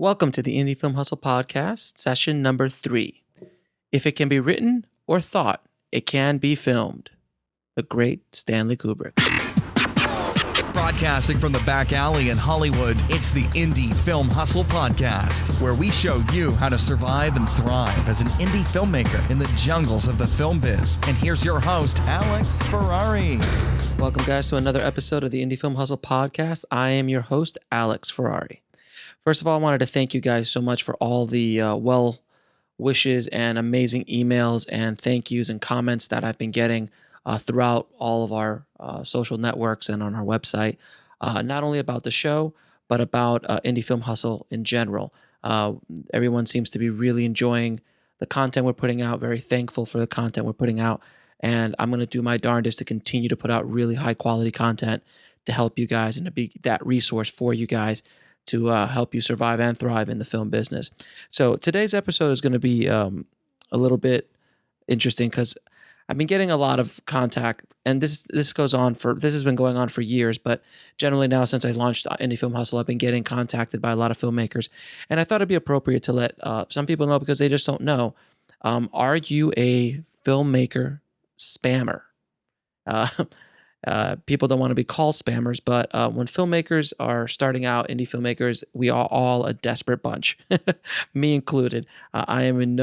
Welcome to the Indie Film Hustle Podcast, session number 3. If it can be written or thought, it can be filmed. The great Stanley Kubrick. Broadcasting from the back alley in Hollywood, it's the Indie Film Hustle Podcast, where we show you how to survive and thrive as an indie filmmaker in the jungles of the film biz. And here's your host, Alex Ferrari. Welcome, guys, to another episode of the Indie Film Hustle Podcast. I am your host, Alex Ferrari. First of all, I wanted to thank you guys so much for all the well wishes and amazing emails and thank yous and comments that I've been getting throughout all of our social networks and on our website, not only about the show, but about Indie Film Hustle in general. Everyone seems to be really enjoying the content we're putting out, very thankful for the content we're putting out, and I'm going to do my darndest to continue to put out really high quality content to help you guys and to be that resource for you guys to help you survive and thrive in the film business. So today's episode is going to be a little bit interesting because I've been getting a lot of contact, and this has been going on for years, but generally now since I launched Indie Film Hustle, I've been getting contacted by a lot of filmmakers, and I thought it'd be appropriate to let some people know because they just don't know. Are you a filmmaker spammer? People don't want to be called spammers, but when filmmakers are starting out, indie filmmakers, we are all a desperate bunch, me included. I am in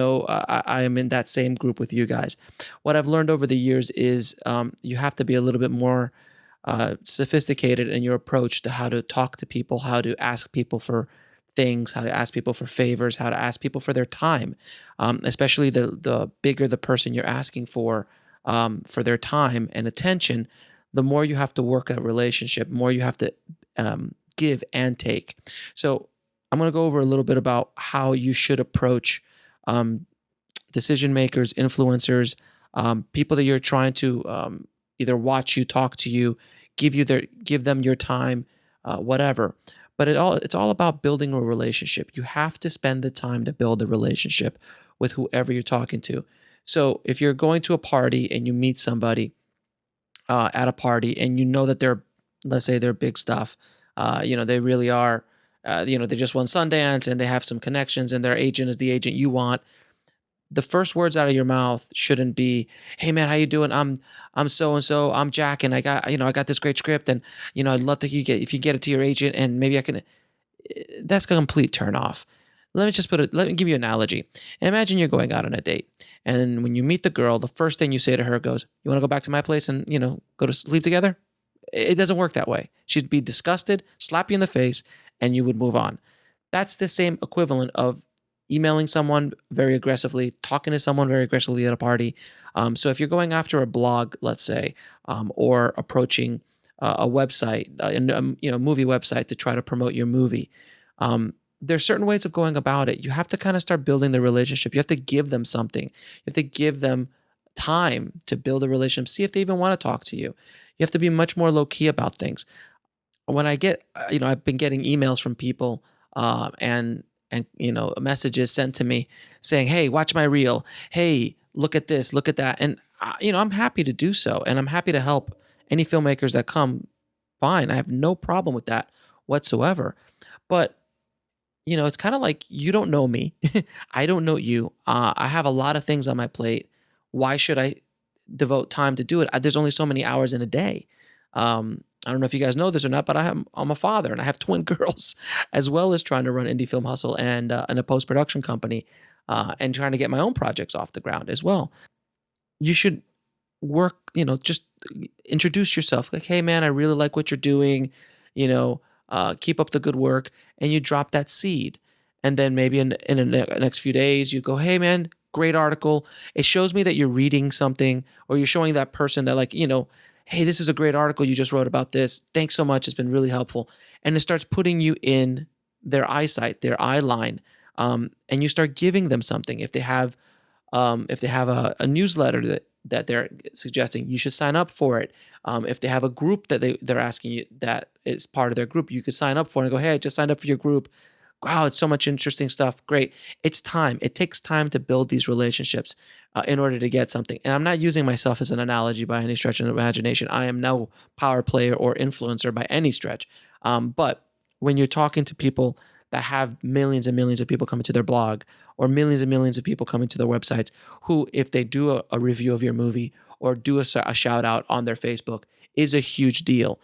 that same group with you guys. What I've learned over the years is you have to be a little bit more sophisticated in your approach to how to talk to people, how to ask people for things, how to ask people for favors, how to ask people for their time, especially the bigger the person you're asking for their time and attention. The more you have to work a relationship, more you have to give and take. So I'm going to go over a little bit about how you should approach decision makers, influencers, people that you're trying to either watch you, talk to you, give them your time, whatever. But it's all about building a relationship. You have to spend the time to build a relationship with whoever you're talking to. So if you're going to a party and you meet somebody at a party and you know that let's say they're big stuff, they really are, they just won Sundance and they have some connections and their agent is the agent you want. The first words out of your mouth shouldn't be, "Hey man, how you doing? I'm so-and-so, I'm Jack and I got this great script and, I'd love to if you get it to your agent and maybe I can." That's a complete turn off. Let me give you an analogy. Imagine you're going out on a date, and when you meet the girl, the first thing you say to her goes, "You want to go back to my place and, go to sleep together?" It doesn't work that way. She'd be disgusted, slap you in the face, and you would move on. That's the same equivalent of emailing someone very aggressively, talking to someone very aggressively at a party. So if you're going after a blog, let's say, or approaching a website, movie website to try to promote your movie, there's certain ways of going about it. You have to kind of start building the relationship. You have to give them something. You have to give them time to build a relationship. See if they even want to talk to you. You have to be much more low key about things. When I get, I've been getting emails from people and messages sent to me saying, "Hey, watch my reel. Hey, look at this, look at that." And, I'm happy to do so. And I'm happy to help any filmmakers that come. Fine. I have no problem with that whatsoever. But it's kind of like you don't know me. I don't know you. I have a lot of things on my plate. Why should I devote time to do it? There's only so many hours in a day. I don't know if you guys know this or not, but I'm a father and I have twin girls, as well as trying to run Indie Film Hustle and a post-production company and trying to get my own projects off the ground as well. You should work, just introduce yourself. Like, "Hey, man, I really like what you're doing. Keep up the good work," and you drop that seed. And then maybe in the next few days, you go, "Hey man, great article. It shows me that you're reading something," or you're showing that person that "Hey, this is a great article you just wrote about this. Thanks so much. It's been really helpful." And it starts putting you in their eyesight, their eye line. And you start giving them something. If they have a newsletter that they're suggesting, you should sign up for it. If they have a group that they're asking you that is part of their group, you could sign up for it and go, "Hey, I just signed up for your group. Wow, it's so much interesting stuff. Great." It's time. It takes time to build these relationships in order to get something. And I'm not using myself as an analogy by any stretch of the imagination. I am no power player or influencer by any stretch. But when you're talking to people that have millions and millions of people coming to their blog, or millions and millions of people coming to their websites, who, if they do a review of your movie or do a shout out on their Facebook, is a huge deal.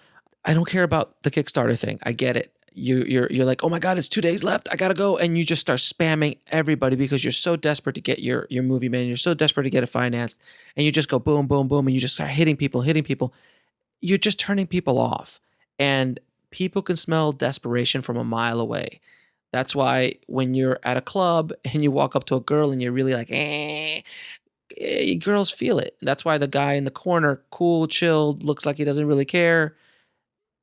I don't care about the Kickstarter thing. I get it. You're like, oh my God, it's 2 days left. I gotta go, and you just start spamming everybody because you're so desperate to get your movie made. You're so desperate to get it financed, and you just go boom, boom, boom, and you just start hitting people, hitting people. You're just turning people off, and people can smell desperation from a mile away. That's why when you're at a club and you walk up to a girl and you're really like, girls feel it. That's why the guy in the corner, cool, chilled, looks like he doesn't really care.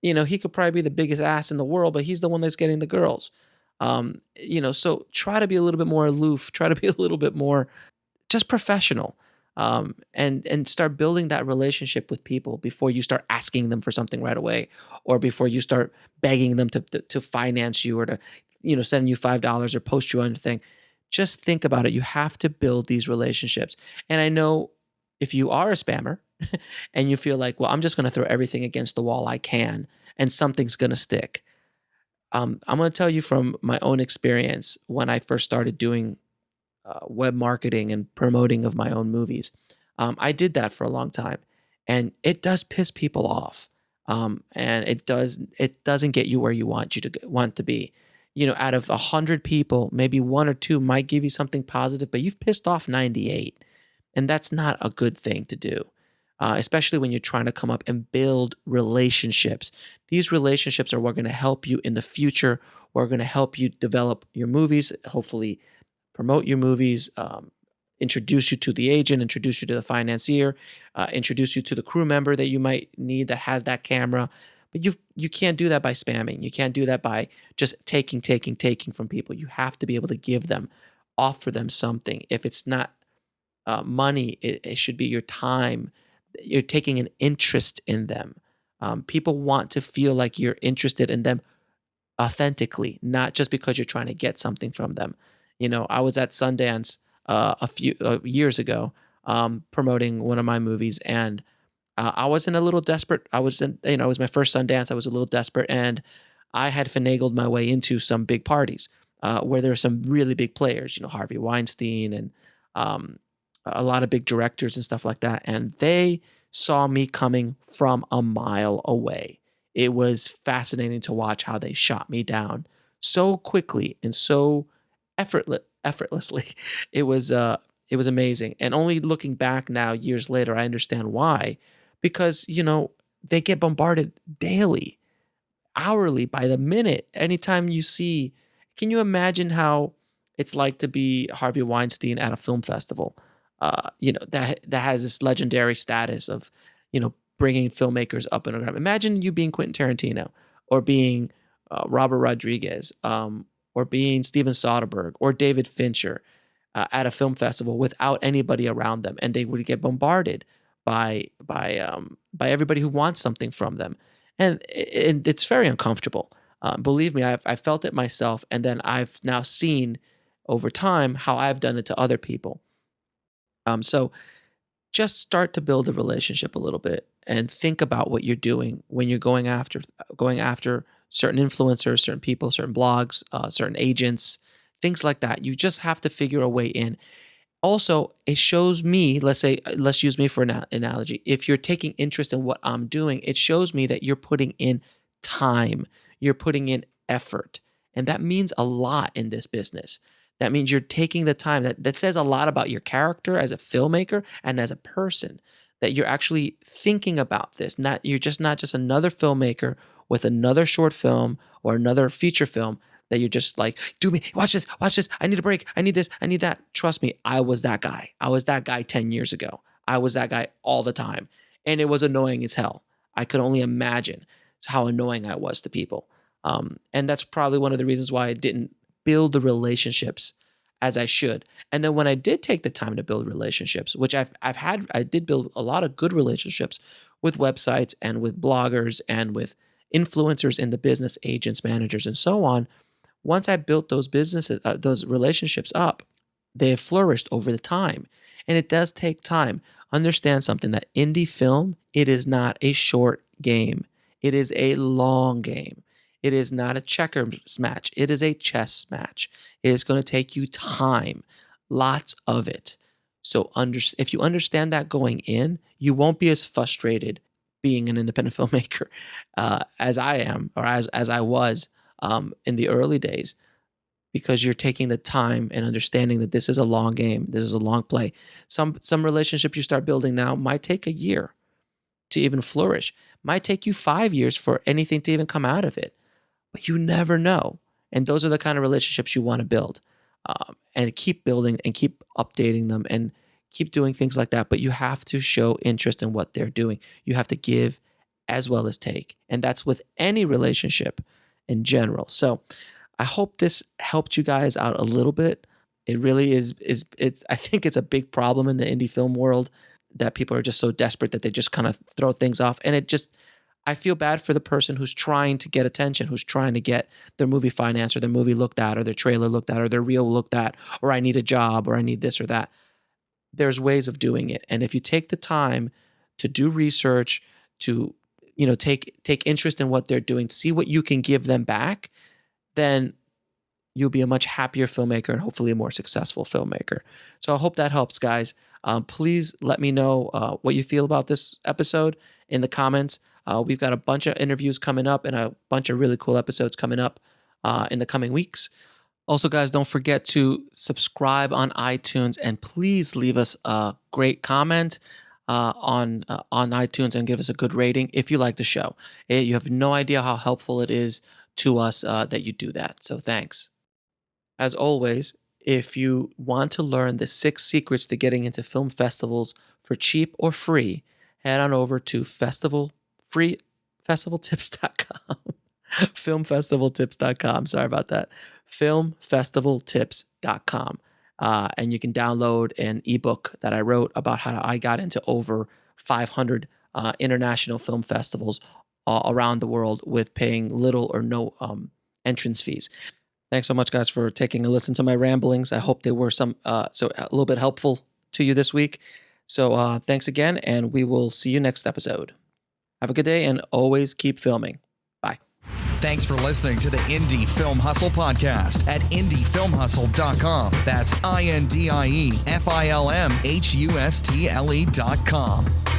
He could probably be the biggest ass in the world, but he's the one that's getting the girls. So try to be a little bit more aloof. Try to be a little bit more just professional, and start building that relationship with people before you start asking them for something right away, or before you start begging them to finance you, or to send you $5 or post you on anything. Just think about it. You have to build these relationships. And I know if you are a spammer and you feel like, well, I'm just going to throw everything against the wall I can, and something's going to stick. I'm going to tell you from my own experience when I first started doing web marketing and promoting of my own movies. I did that for a long time, and it does piss people off. And it doesn't get you where you want to be. Out of 100 people, maybe one or two might give you something positive, but you've pissed off 98, and that's not a good thing to do. Especially when you're trying to come up and build relationships. These relationships are what are going to help you in the future, or are going to help you develop your movies, hopefully promote your movies, introduce you to the agent, introduce you to the financier, introduce you to the crew member that you might need that has that camera. But you can't do that by spamming. You can't do that by just taking from people. You have to be able to give them, offer them something. If it's not money, it should be your time. You're taking an interest in them. People want to feel like you're interested in them authentically, not just because you're trying to get something from them. I was at Sundance a few years ago, promoting one of my movies, and I was in a little desperate. I was in, it was my first Sundance. I was a little desperate, and I had finagled my way into some big parties where there are some really big players, Harvey Weinstein and a lot of big directors and stuff like that. And they saw me coming from a mile away. It was fascinating to watch how they shot me down so quickly and so effortlessly. It was amazing. And only looking back now, years later, I understand why. Because, they get bombarded daily, hourly, by the minute. Anytime you see, can you imagine how it's like to be Harvey Weinstein at a film festival? That has this legendary status of, bringing filmmakers up and around. Imagine you being Quentin Tarantino, or being Robert Rodriguez, or being Steven Soderbergh or David Fincher at a film festival without anybody around them, and they would get bombarded by everybody who wants something from them, and it's very uncomfortable. Believe me, I've felt it myself, and then I've now seen over time how I've done it to other people. So just start to build a relationship a little bit, and think about what you're doing when you're going after certain influencers, certain people, certain blogs, certain agents, things like that. You just have to figure a way in. Also, it shows me, let's use me for an analogy. If you're taking interest in what I'm doing, it shows me that you're putting in time, you're putting in effort. And that means a lot in this business. That means you're taking the time. That says a lot about your character as a filmmaker and as a person, that you're actually thinking about this. You're just not just another filmmaker with another short film or another feature film that you're just like, do me, watch this, I need a break, I need this, I need that. Trust me, I was that guy. I was that guy 10 years ago. I was that guy all the time. And it was annoying as hell. I could only imagine how annoying I was to people. And that's probably one of the reasons why I didn't build the relationships as I should. And then when I did take the time to build relationships, which I did build a lot of good relationships with websites and with bloggers and with influencers in the business, agents, managers, and so on. Once I built those those relationships up, they have flourished over the time. And it does take time. Understand something, that indie film, it is not a short game. It is a long game. It is not a checkers match. It is a chess match. It is going to take you time, lots of it. So if you understand that going in, you won't be as frustrated being an independent filmmaker as I am, or as I was in the early days, because you're taking the time and understanding that this is a long game. This is a long play. Some relationships you start building now might take a year to even flourish. Might take you 5 years for anything to even come out of it. But you never know. And those are the kind of relationships you want to build, and keep building and keep updating them and keep doing things like that. But you have to show interest in what they're doing. You have to give as well as take. And that's with any relationship in general. So I hope this helped you guys out a little bit. It really is. I think it's a big problem in the indie film world that people are just so desperate that they just kind of throw things off. And I feel bad for the person who's trying to get attention, who's trying to get their movie financed or their movie looked at or their trailer looked at or their reel looked at, or I need a job or I need this or that. There's ways of doing it. And if you take the time to do research, to, take interest in what they're doing, to see what you can give them back, then you'll be a much happier filmmaker and hopefully a more successful filmmaker. So I hope that helps, guys. Please let me know what you feel about this episode in the comments. We've got a bunch of interviews coming up and a bunch of really cool episodes coming up in the coming weeks. Also, guys, don't forget to subscribe on iTunes and please leave us a great comment on iTunes and give us a good rating if you like the show. You have no idea how helpful it is to us that you do that. So thanks. As always, if you want to learn the 6 secrets to getting into film festivals for cheap or free, head on over to festivaltips.com. filmfestivaltips.com. Sorry about that. filmfestivaltips.com. And you can download an ebook that I wrote about how I got into over 500 international film festivals around the world with paying little or no entrance fees. Thanks so much, guys, for taking a listen to my ramblings. I hope they were a little bit helpful to you this week. So thanks again, and we will see you next episode. Have a good day, and always keep filming. Bye. Thanks for listening to the Indie Film Hustle podcast at indiefilmhustle.com. That's INDIEFILMHUSTLE.com.